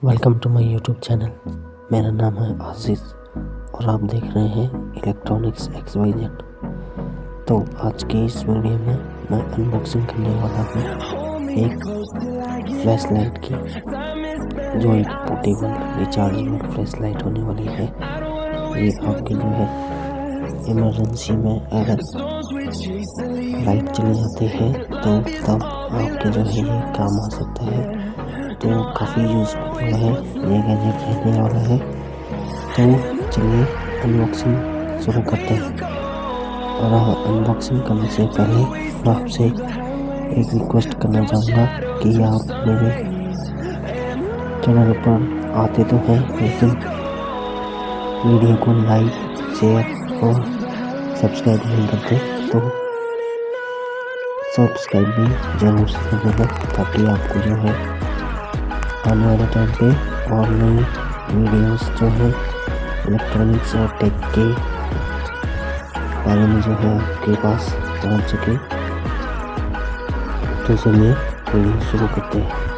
Welcome to my YouTube channel. मेरा नाम है आशीष और आप देख रहे हैं इलेक्ट्रॉनिक्स XYZ। तो आज के इस वीडियो में मैं अनबॉक्सिंग करने वाला हूँ एक फ्लैश लाइट की, जो एक पोर्टेबल रिचार्जेबल फ्लैश लाइट होने वाली है। ये आपके जो है इमरजेंसी में अगर लाइट चली जाती है तो तब आपके जो है ये काम आ सकता है। तो काफ़ी यूज़फुल है ये गैजेट रहने वाला है। तो चलिए अनबॉक्सिंग शुरू करते हैं। और अनबॉक्सिंग करने से पहले मैं आपसे एक रिक्वेस्ट करना चाहूँगा कि आप मेरे चैनल पर आते तो हैं, लेकिन वीडियो को लाइक, शेयर और सब्सक्राइब नहीं करते, तो सब्सक्राइब भी ज़रूर से करिएगा ताकि आपको जो है आने वाले टाइम पे और नई वीडियोस जो है इलेक्ट्रॉनिक्स और टेक के बारे में जो है आपके पास पहुंच सके। तो चलिए वीडियो शुरू करते हैं।